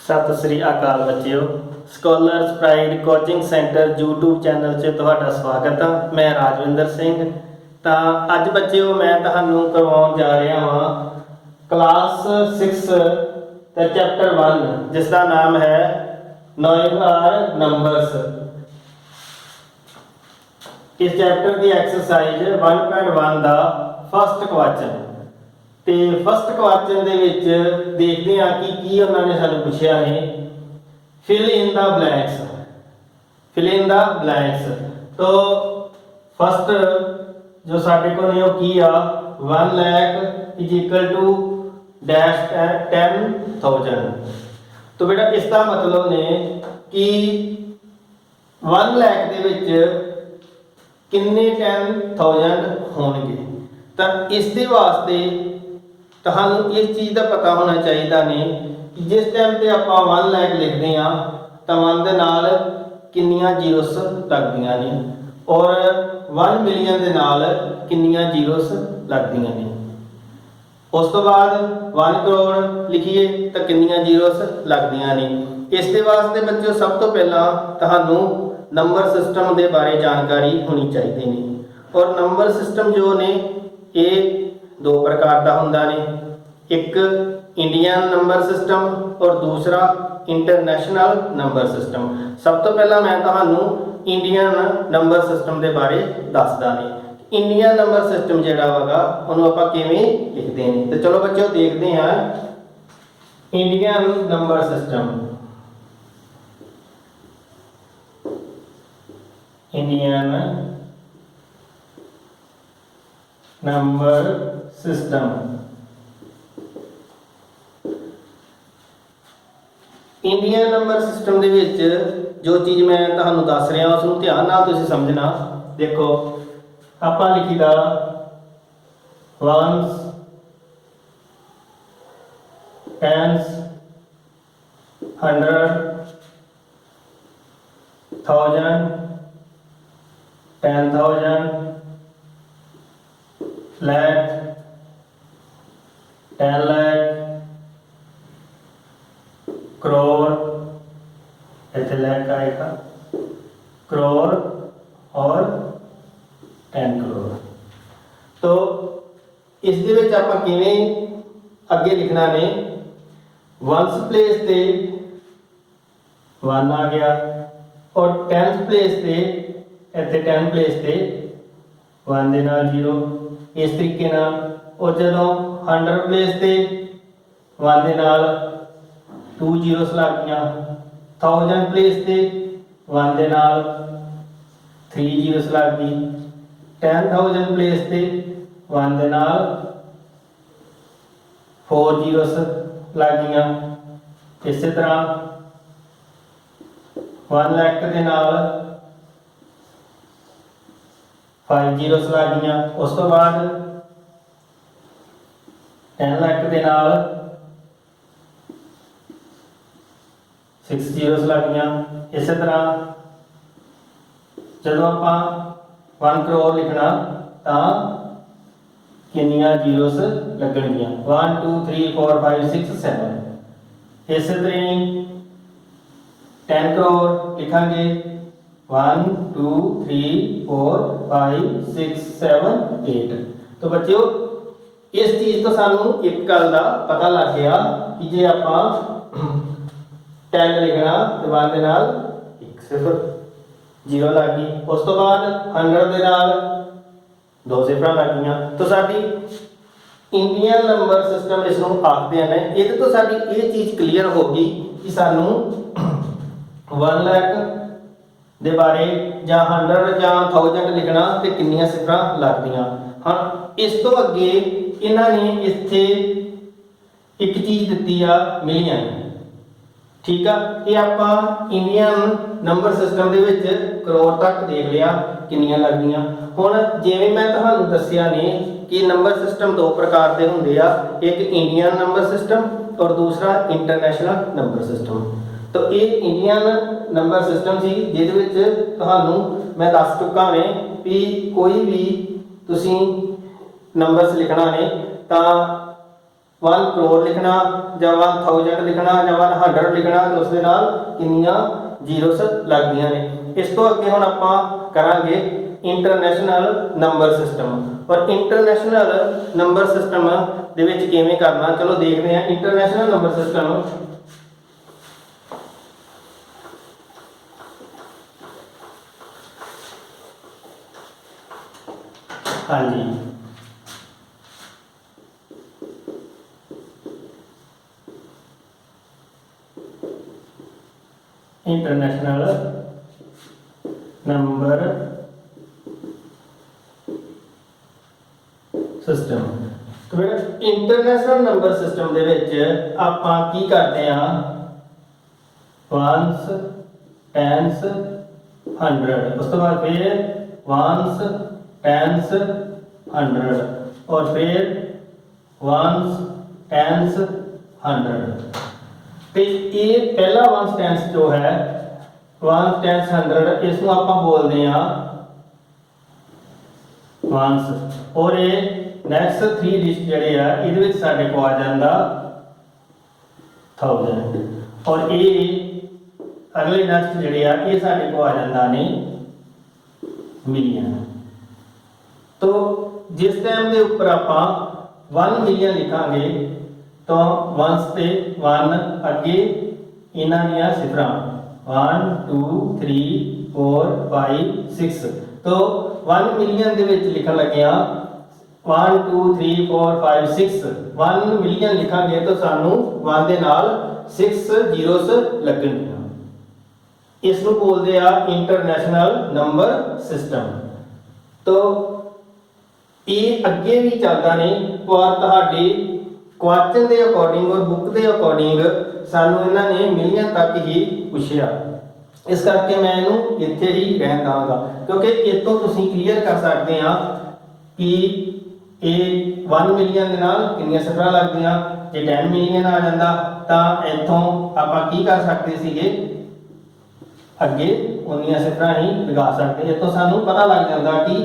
सत श्री अकाल बच्चों। Scholars pride coaching centre YouTube channel से तुहाडा स्वागत है। मैं राजविंदर सिंह। तो अज बच्चों मैं तुहानू करवाउण जा रहा हाँ क्लास 6 चैप्टर 1 जिसका नाम है नोइंग आर नंबर्स। इस चैप्टर की एक्सरसाइज 1.1 का फर्स्ट क्वेश्चन तो फर्स्ट क्वेश्चन के देखते हैं कि उन्होंने सानू पूछा है fill in the blanks. Fill in the blanks तो फर्स्ट जो साढ़े को ने की आ 1 lakh is equal to dash 10,000। तो बेटा इसका मतलब ने कि 1 लाख के विच किन्ने 10,000 होंगे। तो इसके वास्ते तुहानू इस चीज़ का पता होना चाहिए ने कि जिस टाइम पे आप 1 लाख लिखते हैं तो 1 के नाल किन्नियां जीरोस लगदियां ने और 1 मिलियन के नाल किन्नियां जीरोस लगदियां ने। उस तो बाद 1 करोड़ लिखिए तो किन्नियां जीरोस लगदियां ने। इसके वास्ते बच्चों सब तो पहला तुहानू नंबर सिस्टम के बारे जानकारी होनी चाहिए ने। और नंबर सिस्टम जो ने ये 2 प्रकार का होंदा ने, एक इंडियन नंबर सिस्टम और दूसरा इंटरनेशनल नंबर सिस्टम। सब तो पहला मैं तुहानू इंडियन नंबर सिस्टम के बारे दसदा ने। इंडियन नंबर सिस्टम जिहड़ा होगा उन्होंने आपां किवें लिखते हैं। तो चलो बच्चों देखते हैं Indian number system. Indian number system Indian number system के जो चीज़ मैं तुहानू दस रहा उसनू ध्यान नाल तुसीं समझना। देखो आपां लिखीदा वंस टेंस 100 1000 10,000 लाख 10 लाख करोड़ इतने लाख आएगा करोड़ और 10 करोड़। तो इस दे विच आपां किवें अगे लिखना ने वंस प्लेस ते 1 आ गया और 10th प्लेस ते इतने 10 प्लेस ते 1 दे नाल 0 इस तरीके नाल। और जदों 100 प्लेस ते 1 दे नाल 2 जीरोस लग गई। 1000 प्लेस ते 1 दे नाल 3 जीरोस लग गई। 10,000 प्लेस ते 1 दे नाल 4 जीरोस लग गई। इस तरह 1 लाख के नाल 5 जीरोस लग गई। उस तो बाद 10 लाख के नाल 6 जीरोस लग गई। इस तरह जब आप 1 करोड़ लिखना तो किन्नियां जीरोस लगणगियां 1 2 3 4 5 6 7। इस तरह 10 करोड़ लिखांगे 1 2 3 4 5 6 7 8। तो बच्चों इस चीज़ तो सानू एक गल का पता लग गया कि जे आप 10 लिखना तो 1 के नाल 1 सिफर 0 लग गई। उस तो बाद 100 के नाल 2 सिफर लग गई। तो साडी इंडियन नंबर सिस्टम इसनू आखते हैं। ये तो साडी ये चीज़ क्लीयर होगी कि सानू 1 लाख दे बारे या 100 या 1000 लिखना तो किन्नियां सिफर लगदियां। हाँ इस तो अगे इन्होंने इत्थे एक चीज़ दी आ मिलियन। ठीक है ये आप इंडियन नंबर सिस्टम के करोड़ तक देख लिया किन्नियां लगदियां। हुण जिवें मैं तुहानू दस्सिया ने कि नंबर सिस्टम 2 प्रकार के होंदे आ, एक इंडियन नंबर सिस्टम और दूसरा इंटरनेशनल नंबर सिस्टम। तो ये इंडियन नंबर सिस्टम सी जिहदे विच तुहानू मैं दस चुका ने भी कोई भी तुसीं नंबर्स लिखना ने तो 1 ਕਰੋੜ ਲਿਖਣਾ ਜਾਂ 1000 ਲਿਖਣਾ ਜਾਂ 100 ਲਿਖਣਾ ਤੇ ਉਸ ਦੇ ਨਾਲ ਕਿੰਨੀਆਂ ਜ਼ੀਰੋਸ ਲੱਗਦੀਆਂ ਨੇ। ਇਸ ਤੋਂ ਅੱਗੇ ਹੁਣ ਆਪਾਂ ਕਰਾਂਗੇ ਇੰਟਰਨੈਸ਼ਨਲ ਨੰਬਰ ਸਿਸਟਮ। ਔਰ ਇੰਟਰਨੈਸ਼ਨਲ ਨੰਬਰ ਸਿਸਟਮ ਦੇ ਵਿੱਚ ਕਿਵੇਂ ਕਰਨਾ, ਚਲੋ ਦੇਖਦੇ ਹਾਂ ਇੰਟਰਨੈਸ਼ਨਲ ਨੰਬਰ ਸਿਸਟਮ। हाँ जी, इंटरनेशनल नंबर सिस्टम। तो फिर इंटरनेशनल नंबर सिस्टम दे विच आपां की करते हैं, वंस टेंस 100, उस तो बाद फिर वंस टेंस 100 और फिर वंस टेंस 100। तो ये पहला वंस टेंस जो है वंस टेंस 100, इसको आप बोलते हैं वंस। और ये नैक्सट 3 डिजिट जड़े आ ये साढ़े को आ जाता 1000 और ये अगले नैक्सट जड़े आ ये साढ़े को आ जाता ने मिलियन। तो जिस टाइम के उपर आप 1 मिलियन लिखांगे तो वंस ते 1 अगे इन्हां दियां सिफरां 1 2 3 4 5 6। तो 1 मिलियन दे विच लिखण लगे 1 2 3 4 5 6। 1 मिलियन लिखांगे तो सानू 1 दे नाल 6 जीरोस लगणगीਆਂ। इस नूं बोलदे आ इंटरनेशनल नंबर सिस्टम। तो ये अगे भी चलता नहीं पर तुहाडे क्वेश्चन के अकॉर्डिंग और बुक के अकॉर्डिंग सानू इन्होंने मिलियन तक ही पूछा, इस करके मैं इनू इत्थे ही रहन दांगा क्योंकि इतों तुसीं क्लीयर कर सकते हैं कि ये 1 मिलियन के नाल कितनियां सिफरां लगदियां। जे 10 मिलियन आ जाता तो इतों आपां की कर सकते सीगे, अगे उन्नियां सिफरां ही लगा सकते। इतों सानू पता लग जाता कि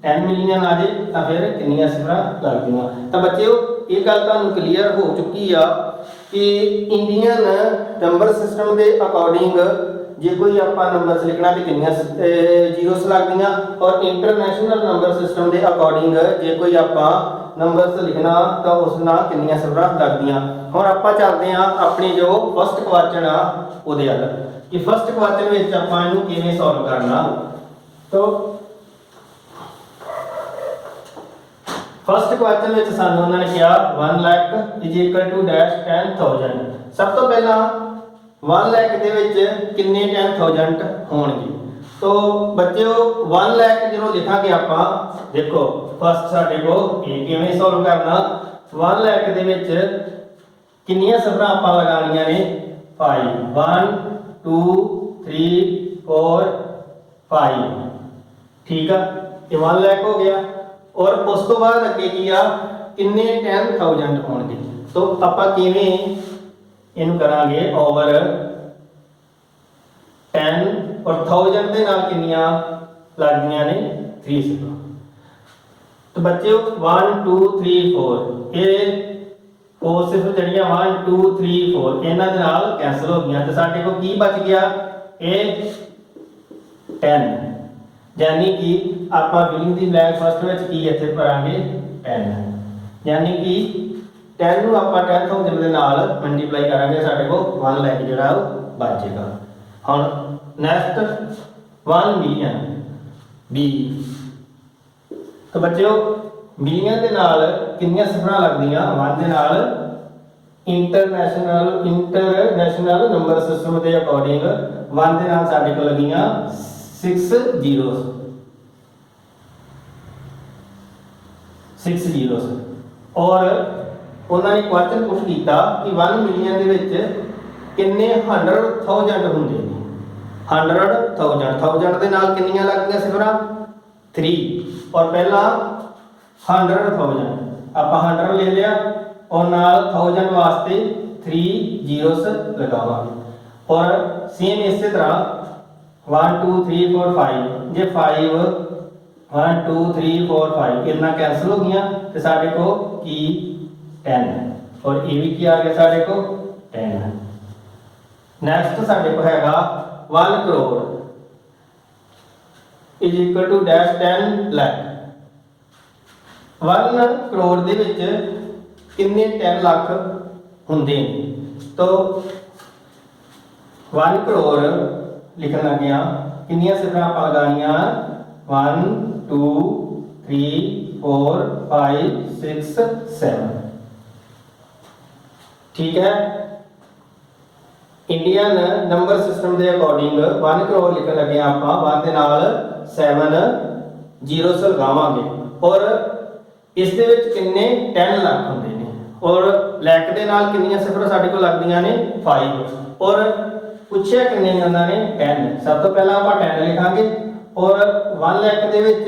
10 मिलियन आ जाए तो फिर कितनियां सिफरां लगदियां। तो बच्चों ये गल तुहानू क्लीयर हो चुकी आ कि इंडियन नंबर सिस्टम के अकॉर्डिंग जे कोई आपां नंबर्स लिखना तो कितनियां जीरोस लगदियां और इंटरनेशनल नंबर सिस्टम के अकॉर्डिंग जे कोई आपां नंबर्स लिखना तो उस नाल कितनियां सिफरां लगदियां। हुण आपां चलदे हां अपनी जो फर्स्ट क्वेश्चन आ उहदे अल कि फर्स्ट क्वेश्चन विच आपां इहनूं किवें सॉल्व करना। तो फर्स्ट क्वेश्चन में सानू उन्होंने कहा 1 lakh is equal to dash 10,000। सब तो पहला 1 लाख दे विच किन्ने 10,000 होणगे। तो बच्चों 1 लाख जो लिखांगे आपां देखो फर्स्ट साडे को ये किवें सॉल्व करना। 1 लाख दे विच किन्नियां सिफरां आपां लगाणियां ने 5 1 2 3 4 5। ठीक है, ये 1 लाख हो गया और उस तो बाद अगे किया किन्ने 10,000 होणगे। तो आपां किवें इहनूं करांगे ओवर 10 और 1000 दे नाल किन्नियां लगदियां ने 3 सिफरां। तो बच्चों 1 2 3 4 ये 4 सिफर जड़ियां 1 2 3 4 इन्हां दे नाल कैंसल हो गईयां। तो साडे को की बच गया ये 10, यानी कि आपां फिलिंग दी ब्लैंक फर्स्ट विच की इत्थे भरांगे 10, यानी कि 10 नूं आपां 10,000 दे नाल मल्टीप्लाई करांगे साडे को 1 लाख जिहड़ा बच जाएगा। हुण नेक्स्ट 1 मिलियन बी। तो बच्चों मिलियन दे नाल कितनियां सिफरां लगदियां 1 दे नाल इंटरनेशनल नंबर सिस्टम के अकॉर्डिंग 1 दे नाल साडे को लगियां 6 जीरोस 6 जीरोस। और उन्होंने क्वेश्चन पुछ किया कि 1 मिलियन दे विच किन्ने 100,000 हुंदे ने। 100,000 1000 दे नाल किन्नियां लगदियां सिफरां 3 और पहला 100,000 आपां 100 ले लिया और नाल 1000 वास्ते 3 जीरोस लगावांगे। और सेम इसी तरह 1 2 3 4 5 जे 5 1 2 3 4 5 इतना कैंसिल हो गया तो साडे को की 10 और ये भी की आ गया साढ़े को 10। नैक्सट साढ़े को हैगा 1 crore is equal to dash 10 lakh. 1 crore दे विच किन्ने 10 लाख हुंदे ने, तो 1 करोड़ लिखन लगे हाँ किन्नियां सिफरां आपां लगानियां 1 2 3 4 5 6 7। ठीक है, इंडियन नंबर सिस्टम के अकॉर्डिंग 1 करोड़ लिखन लगे आपां 1 दे नाल 7 जीरोस लगावांगे और इस दे विच किन्ने 10 लाख हुंदे ने और लैक दे नाल किन्नियां सिफरां साडे कोल लगदियां ने 5 और पूछिया किन्ने ने उन्होंने 10। सब तो पहला आपां 10 लिखांगे और 1 लाख दे विच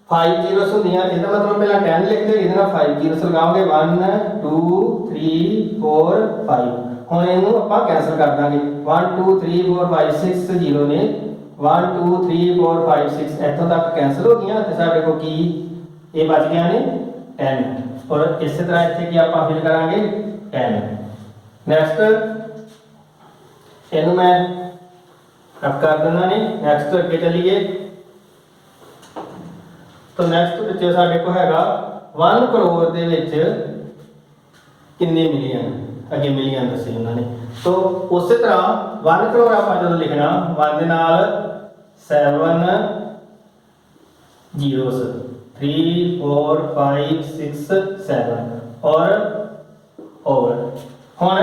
5 जीरोस होंदियां, इसदा मतलब पहला 10 लिखते इहदे नाल 5 जीरोस लगाओगे 1 2 3 4 5। हुण इहनूं आपां कैंसल कर दांगे 1 2 3 4 5 6 जीरो ने 1 2 3 4 5 6 इत्थों तक कैंसल हो गईयां ते साडे कोल की ये बच गया ने 10 और इस तरह इत्थे की आपां फिल करांगे 10। नैक्सट इहनूं मैं कट कर देना ने। नैक्सट अगे चलीए तो नैक्सट बच्चे साडे को हैगा 1 करोड़ दे विच किन्ने मिलियन, अगे मिलियन दसे उन्होंने। तो उस तरह 1 करोड़ आपां जदों लिखना 1 दे नाल 7 जीरोस 3 4 5 6 7 और हुण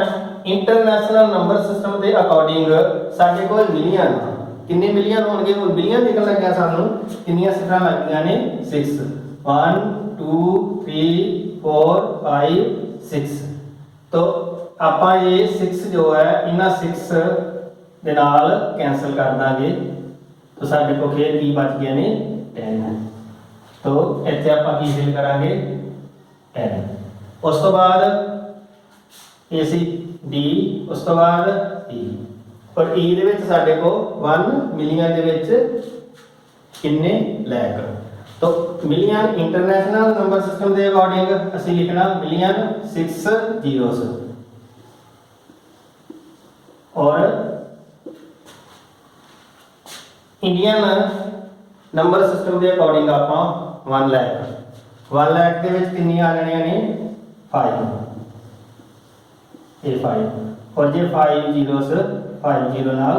इंटरनेशनल नंबर सिस्टम के अकॉर्डिंग साडे कोल मिलियन किन्ने मिलियन होणगे, हुण मिलियन निकल लग्या सानू किन्नियां सिफरां लगदियां ने 6 1 2 3 4 5 6। तो आपां ये 6 जो है इन्हां 6 दे नाल कैंसल कर दांगे तो साडे कोल फिर की बच गए ने 10। तो इत्थे आपां की फिल करांगे 10। उस तो बाद ए सी डी, उस तो बाद ई और ई दे विच साडे को 1 मिलियन दे विच किन्ने लैक। तो मिलियन इंटरनेशनल नंबर सिस्टम के अकॉर्डिंग असीं लिखना मिलियन 6 जीरोस और इंडियन नंबर सिस्टम के अकॉर्डिंग आपां 1 लाख। 1 लाख दे विच किन्नियां आ जाणियां ने 5 ये 5 और जे 5 जीरोस 5 जीरो नाल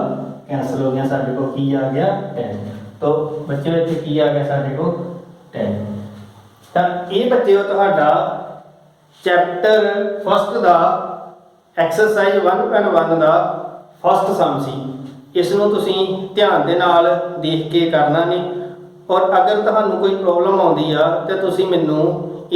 कैंसल हो गया साडे को की आ गया 10। तो बच्चे इत्थे की आ गया साडे को 10। तां ये बच्चे तुहाडा चैप्टर फर्स्ट दा एक्सरसाइज 1.1 दा फर्स्ट सम सी। इसनूं तुसीं ध्यान दे नाल देख के करना ने और अगर तुहानूं कोई प्रॉब्लम आउंदी आ ते तुसीं मैनूं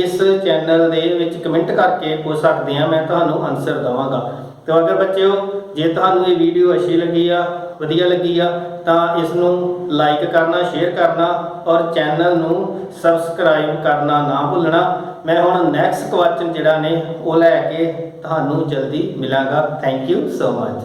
इस चैनल दे विच कमेंट करके पूछ सकदे आ, मैं तुहानूं आंसर देवांगा। तो अगर बच्चों जे तुहानूं ये वीडियो अच्छी लगी आ वधिया लगी आ तां इसनूं लाइक करना शेयर करना और चैनल नूं सबसक्राइब करना ना भुलना। मैं हुण नैक्सट क्वेश्चन जिहड़ा ने वो लैके तुहानूं जल्दी मिलांगा। Thank you so much.